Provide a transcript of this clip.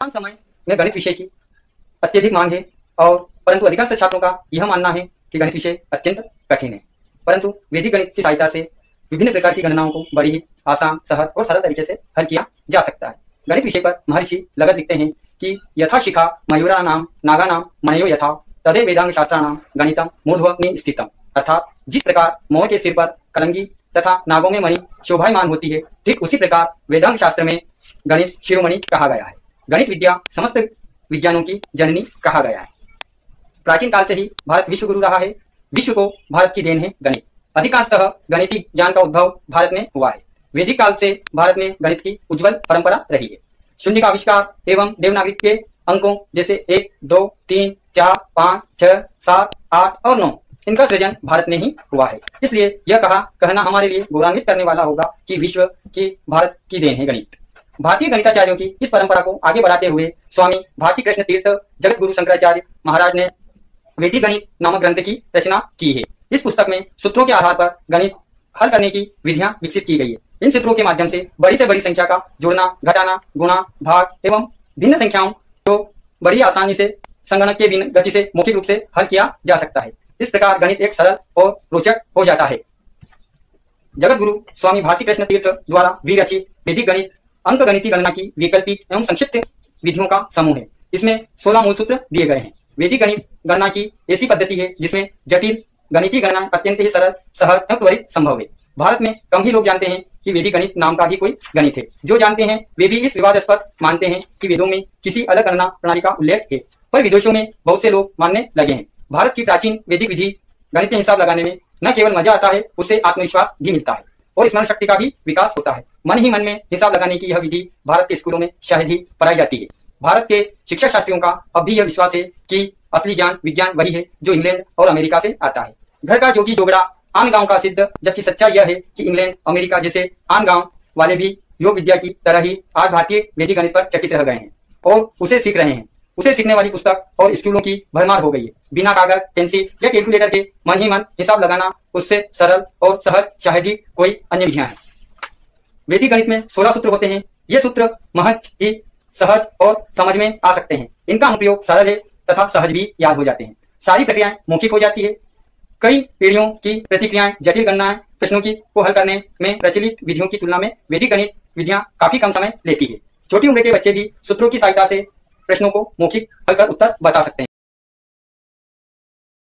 वर्तमान समय में गणित विषय की अत्यधिक मांग है और परंतु अधिकांश छात्रों का यह मानना है कि गणित विषय अत्यंत कठिन है। परंतु वैदिक गणित की सहायता से विभिन्न प्रकार की गणनाओं को बड़ी ही आसान, सहज और सरल तरीके से हल किया जा सकता है। गणित विषय पर महर्षि लगत लिखते हैं कि यथा शिखा मयूरा नाम नागा नाम मणयो यथा तदे वेदांग शास्त्राणाम गणितम मूर्ध्वनि स्थितम, अर्थात जिस प्रकार मोर के सिर पर कलंगी तथा नागों में मणि शोभायमान होती है, ठीक उसी प्रकार वेदांग शास्त्र में गणित शिरोमणि कहा गया है। गणित विद्या समस्त विज्ञानों की जननी कहा गया है। प्राचीन काल से ही भारत विश्व गुरु रहा है। विश्व को भारत की देन है गणित। अधिकांशतः गणितीय ज्ञान का उद्भव भारत में हुआ है। वैदिक काल से भारत में गणित की उज्जवल परंपरा रही है। शून्य का आविष्कार एवं देवनागरिक के अंकों जैसे 1, 2, 3, 4, 5, 6, 7, 8 और 9 इनका सृजन भारत में ही हुआ है। इसलिए यह कहना हमारे लिए गौरवान्वित करने वाला होगा कि विश्व की भारत की देन है गणित। भारतीय गणिताचार्यों की इस परंपरा को आगे बढ़ाते हुए स्वामी भारती कृष्ण तीर्थ जगत गुरु शंकराचार्य महाराज ने वैदिक गणित नामक ग्रंथ की रचना की है। इस पुस्तक में सूत्रों के आधार पर गणित हल करने की विधियां विकसित की गई है। इन सूत्रों के माध्यम से बड़ी से बड़ी संख्या का जोड़ना, घटाना, गुणा, भाग एवं भिन्न संख्याओं को बड़ी आसानी से संगणक के बिना गति से मौखिक रूप से हल किया जा सकता है। इस प्रकार गणित एक सरल और रोचक हो जाता है। जगत गुरु स्वामी भारती कृष्ण तीर्थ द्वारा विरचित वैदिक गणित अंक गणितीय गणना की वैकल्पिक एवं संक्षिप्त विधियों का समूह है। इसमें 16 मूल सूत्र दिए गए हैं। वैदिक गणित गणना की ऐसी पद्धति है जिसमें जटिल गणितीय गणना अत्यंत ही सरल, सहज एवं त्वरित संभव है। भारत में कम ही लोग जानते हैं कि वैदिक गणित नाम का भी कोई गणित है। जो जानते हैं वे भी इस विवादास्पद मानते हैं कि वेदों में किसी अलग गणना प्रणाली का उल्लेख है, पर विदेशों में बहुत से लोग मानने लगे हैं। भारत की प्राचीन वैदिक विधि गणित के हिसाब लगाने में न केवल मजा आता है, उससे आत्मविश्वास भी मिलता है और स्मरण शक्ति का भी विकास होता है। मन ही मन में हिसाब लगाने की यह विधि भारत के स्कूलों में शायद ही पढ़ाई जाती है। भारत के शिक्षा शास्त्रियों का अब भी यह विश्वास है कि असली ज्ञान विज्ञान वही है जो इंग्लैंड और अमेरिका से आता है। घर का जोगी जोगड़ा आन गांव का सिद्ध, जबकि सच्चाई यह है कि इंग्लैंड अमेरिका जैसे आन गांव वाले भी योग विद्या की तरह ही आज भारतीय वैदिक गणित पर चकित रह गए हैं और उसे सीख रहे हैं। उसे सीखने वाली पुस्तक और स्कूलों की भरमार हो गई है। बिना कागज, पेंसिल या कैलकुलेटर के मन ही मन हिसाब लगाना उससे सरल और सहज शायद ही कोई अन्य विधियां है। वैदिक गणित में 16 सूत्र होते हैं। ये सूत्र महज ही सहज और समझ में आ सकते हैं। इनका अनुप्रयोग सरल है तथा सहज भी याद हो जाते हैं। सारी प्रक्रियाएं मौखिक हो जाती है। कई पीढ़ियों की प्रतिक्रियाएं, जटिल गणनाएं, प्रश्नों को हल करने में प्रचलित विधियों की तुलना में वैदिक गणित विधियां काफी कम समय लेती है। छोटी उम्र के बच्चे भी सूत्रों की सहायता से प्रश्नों को मौखिक हल कर उत्तर बता सकते हैं।